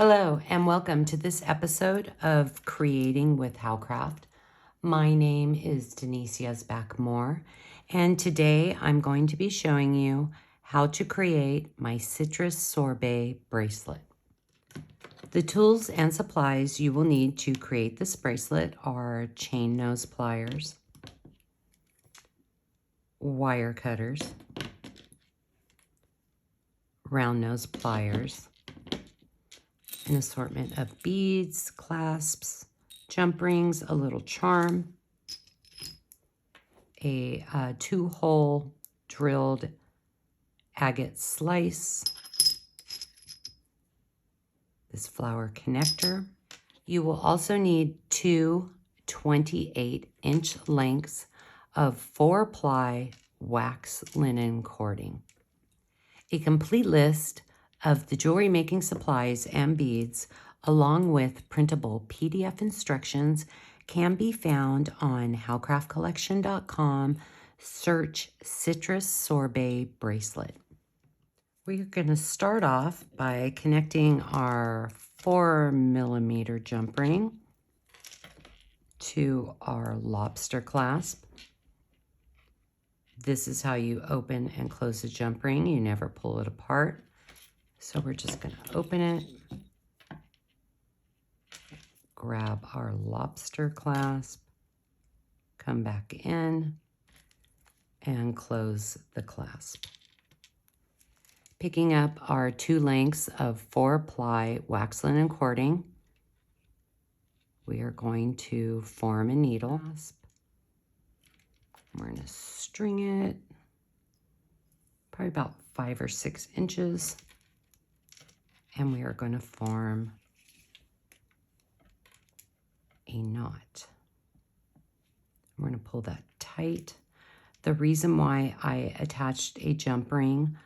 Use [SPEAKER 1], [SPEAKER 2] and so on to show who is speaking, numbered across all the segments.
[SPEAKER 1] Hello and welcome to this episode of Creating with Howcraft. My name is Denise Yezbak Moore, and today I'm going to be showing you how to create my citrus sorbet bracelet. The tools and supplies you will need to create this bracelet are chain nose pliers, wire cutters, round nose pliers, an assortment of beads, clasps, jump rings, a little charm, a 2-hole drilled agate slice, this flower connector. You will also need two 28-inch lengths of 4-ply wax linen cording. A complete list of the jewelry making supplies and beads, along with printable PDF instructions, can be found on howcraftcollection.com. Search Citrus Sorbet Bracelet. We're going to start off by connecting our 4mm jump ring to our lobster clasp. This is how you open and close a jump ring. You never pull it apart. So we're just going to open it, grab our lobster clasp, come back in, and close the clasp. Picking up our 2 lengths of 4-ply wax linen cording, we are going to form a needle. We're going to string it probably about 5 or 6 inches. And we are going to form a knot. We're going to pull that tight. The reason why I attached a jump ring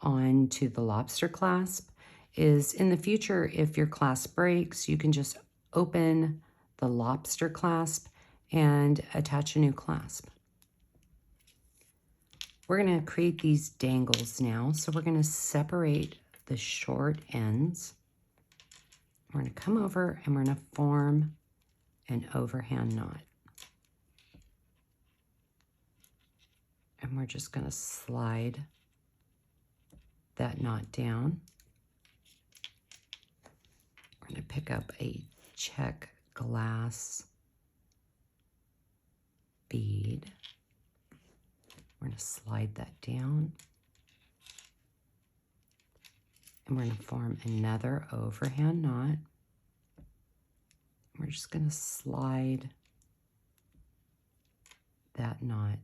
[SPEAKER 1] onto the lobster clasp is in the future, if your clasp breaks, you can just open the lobster clasp and attach a new clasp. We're going to create these dangles now. So we're going to separate the short ends. We're going to come over and we're going to form an overhand knot. And we're just going to slide that knot down. We're going to pick up a Czech glass bead. We're going to slide that down. And we're going to form another overhand knot. We're just going to slide that knot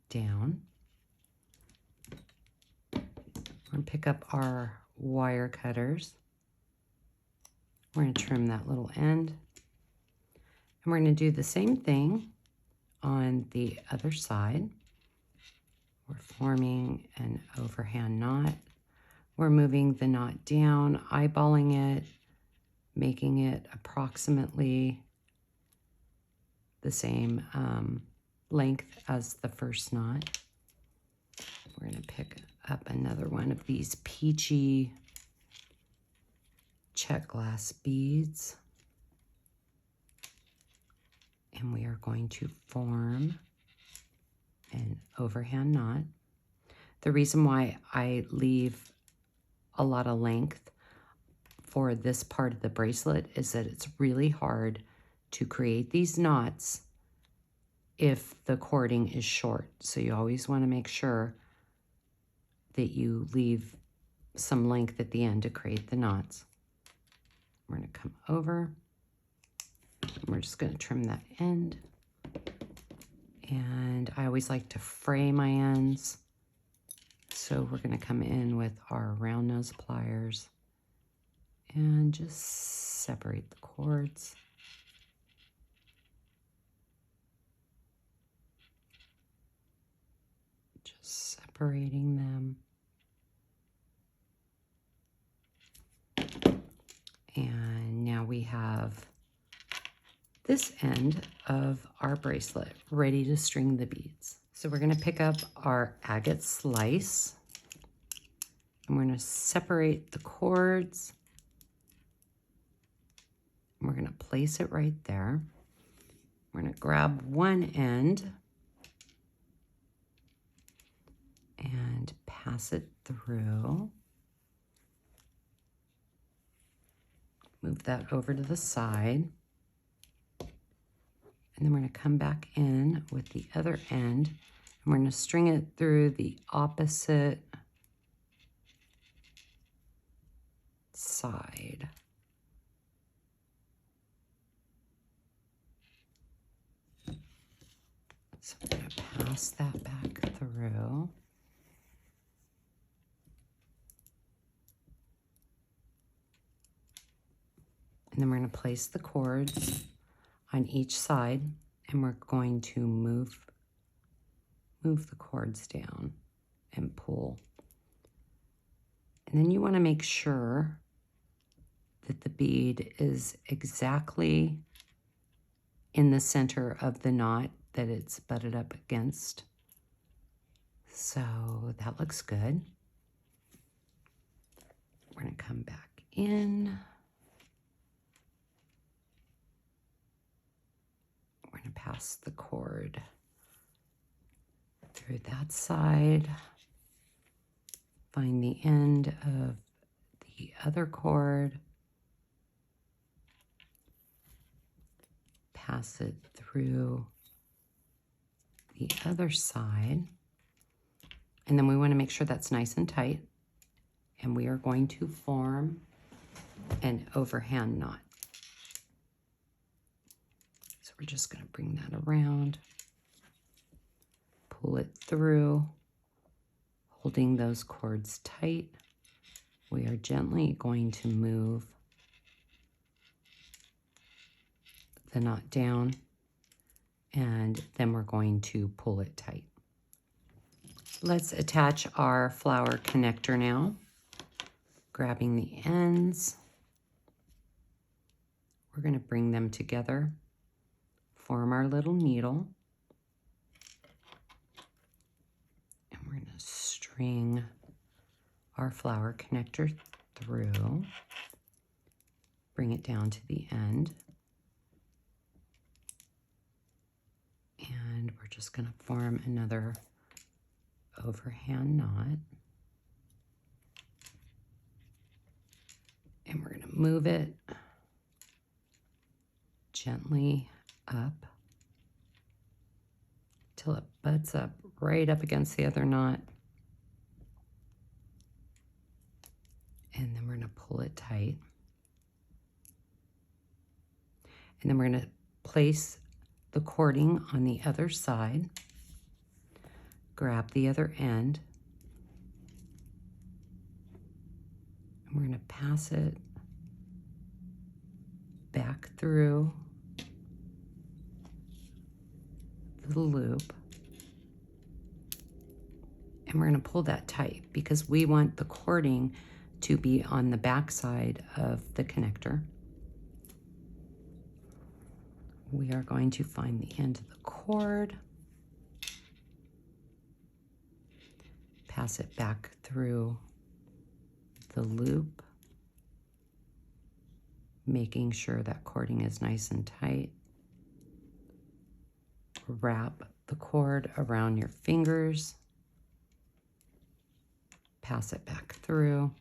[SPEAKER 1] down. We're going to pick up our wire cutters. We're going to trim that little end. And we're going to do the same thing on the other side. We're forming an overhand knot. We're moving the knot down, eyeballing it, making it approximately the same length as the first knot. We're going to pick up another one of these peachy Czech glass beads. And we are going to form an overhand knot. The reason why I leave a lot of length for this part of the bracelet is that it's really hard to create these knots if the cording is short. So you always want to make sure that you leave some length at the end to create the knots. We're going to come over and we're just going to trim that end. And I always like to fray my ends. So we're going to come in with our round nose pliers and just separate the cords. Just separating them. And now we have this end of our bracelet ready to string the beads. So we're going to pick up our agate slice And we're going to separate the cords. And we're going to place it right there. We're going to grab one end and pass it through. Move that over to the side. And then we're going to come back in with the other end. And we're going to string it through the opposite side. So I'm going to pass that back through. And then we're going to place the cords on each side, and we're going to move the cords down and pull. And then you want to make sure that the bead is exactly in the center of the knot that it's butted up against. So that looks good. We're going to come back in. We're going to pass the cord through that side. Find the end of the other cord. Pass it through the other side. And then we want to make sure that's nice and tight. And we are going to form an overhand knot. So we're just going to bring that around, pull it through, holding those cords tight. We are gently going to move the knot down, and then we're going to pull it tight. Let's attach our flower connector now. Grabbing the ends, we're going to bring them together, form our little needle, and we're going to string our flower connector through, bring it down to the end, and we're just going to form another overhand knot. And we're going to move it gently up till it butts up right up against the other knot. And then we're going to pull it tight. And then we're going to place the cording on the other side. Grab the other end. And we're going to pass it back through the loop. And we're going to pull that tight because we want the cording to be on the back side of the connector. We are going to find the end of the cord, pass it back through the loop, making sure that cording is nice and tight. Wrap the cord around your fingers, pass it back through,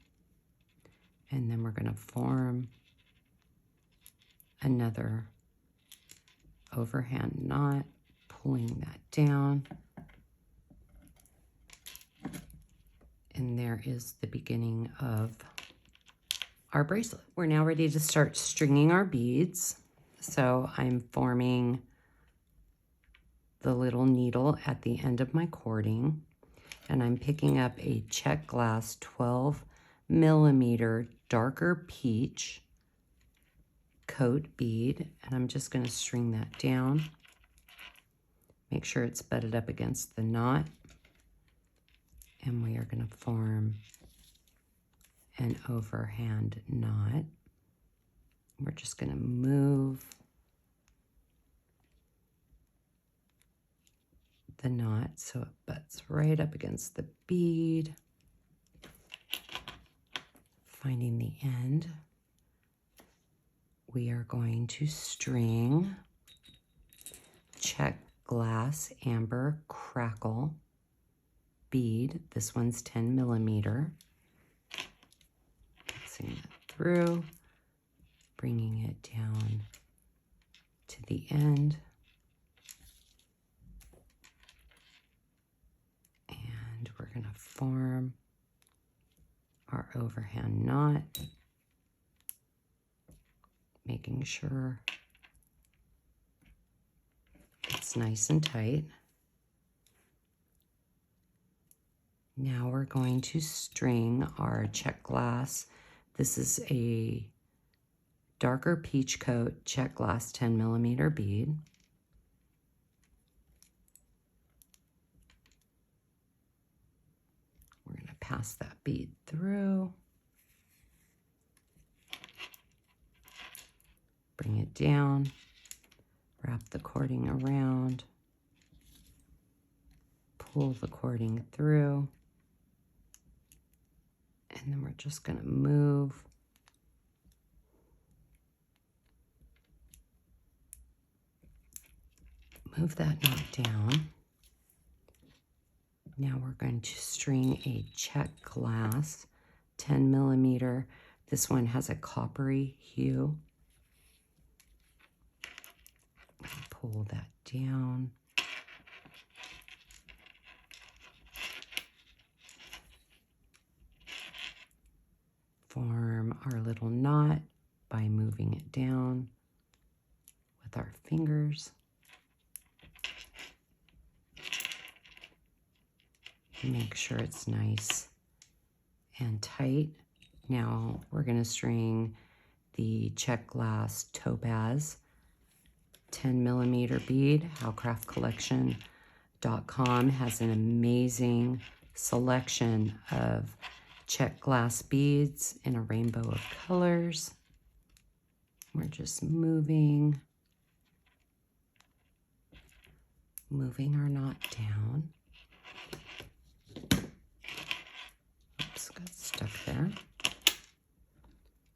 [SPEAKER 1] and then we're going to form another overhand knot, pulling that down. And there is the beginning of our bracelet. We're now ready to start stringing our beads. So I'm forming the little needle at the end of my cording, and I'm picking up a Czech glass 12mm darker peach coat bead, and I'm just going to string that down. Make sure it's butted up against the knot, and we are going to form an overhand knot. We're just going to move the knot so it butts right up against the bead. finding the end, we are going to string Czech glass amber crackle bead. This one's 10 millimeter. Passing it through, bringing it down to the end. And we're going to form our overhand knot, making sure it's nice and tight. Now we're going to string our Czech glass. This is a darker peach coat Czech glass 10 millimeter bead. We're going to pass that bead through, bring it down, wrap the cording around, pull the cording through, and then we're just going to move that knot down. Now we're going to string a Czech glass 10 millimeter. This one has a coppery hue. Pull that down. Form our little knot by moving it down with our fingers. Make sure it's nice and tight. Now we're going to string the Czech glass topaz 10 millimeter bead. Howcraftcollection.com has an amazing selection of Czech glass beads in a rainbow of colors. We're just moving our knot down. Oops, got stuck there.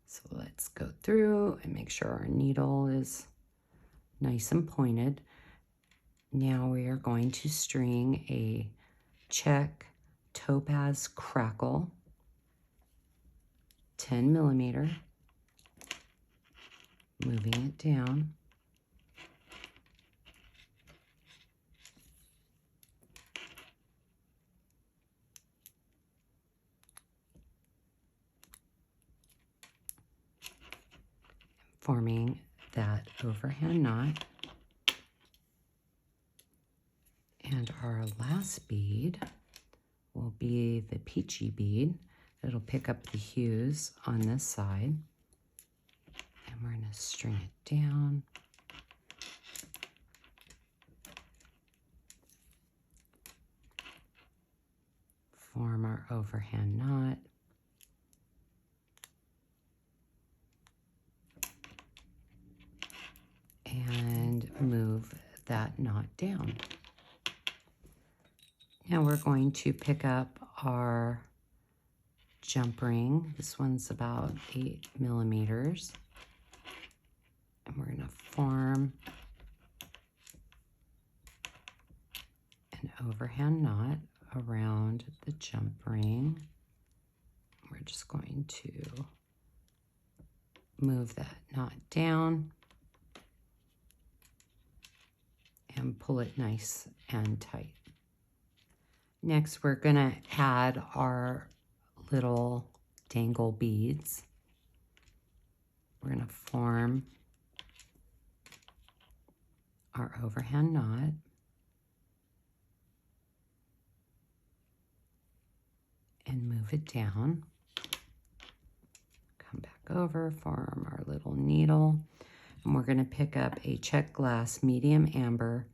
[SPEAKER 1] So let's go through and make sure our needle is nice and pointed. Now we are going to string a Czech topaz crackle 10 millimeter, moving it down. Forming that overhand knot. And our last bead will be the peachy bead. It'll pick up the hues on this side. And we're going to string it down. Form our overhand knot. And move that knot down. Now we're going to pick up our jump ring. This one's about 8 millimeters. And we're going to form an overhand knot around the jump ring. We're just going to move that knot down and pull it nice and tight. Next, we're going to add our little dangle beads. We're going to form our overhand knot. And move it down. Come back over, form our little needle. And we're going to pick up a Czech glass medium amber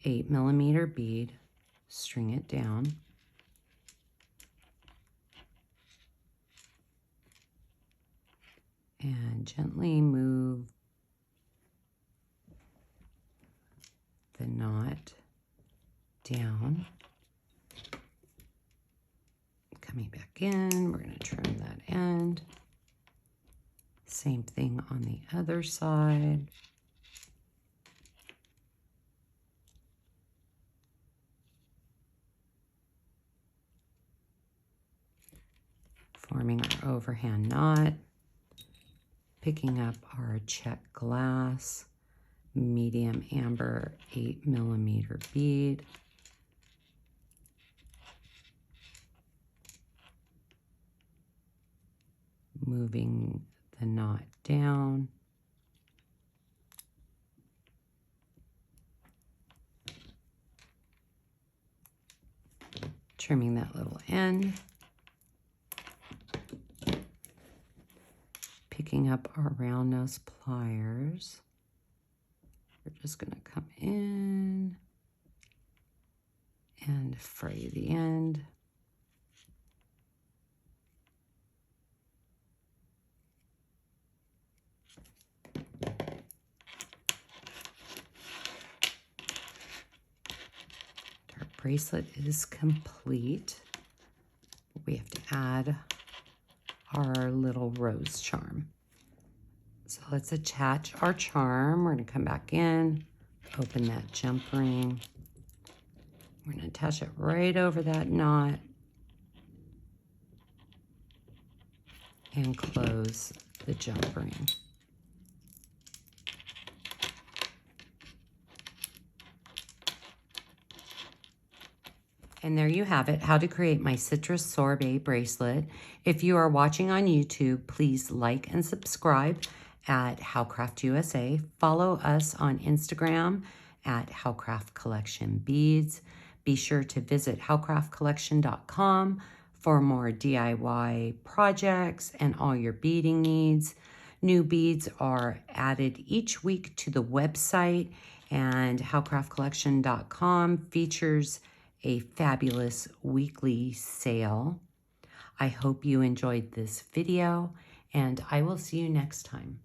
[SPEAKER 1] 8 millimeter bead, string it down. And gently move the knot down. Coming back in, we're going to trim that end. Same thing on the other side. Forming our overhand knot, picking up our Czech glass, medium amber 8mm bead, moving the knot down, trimming that little end, picking up our round nose pliers. We're just going to come in and fray the end. Our bracelet is complete. We have to add our little rose charm. So let's attach our charm. We're going to come back in, open that jump ring. We're going to attach it right over that knot and close the jump ring. And there you have it, how to create my citrus sorbet bracelet. If you are watching on YouTube, please like and subscribe at Howcraft USA. Follow us on Instagram at Howcraft Collection Beads. Be sure to visit howcraftcollection.com for more DIY projects and all your beading needs. New beads are added each week to the website, and howcraftcollection.com features a fabulous weekly sale. I hope you enjoyed this video, and I will see you next time.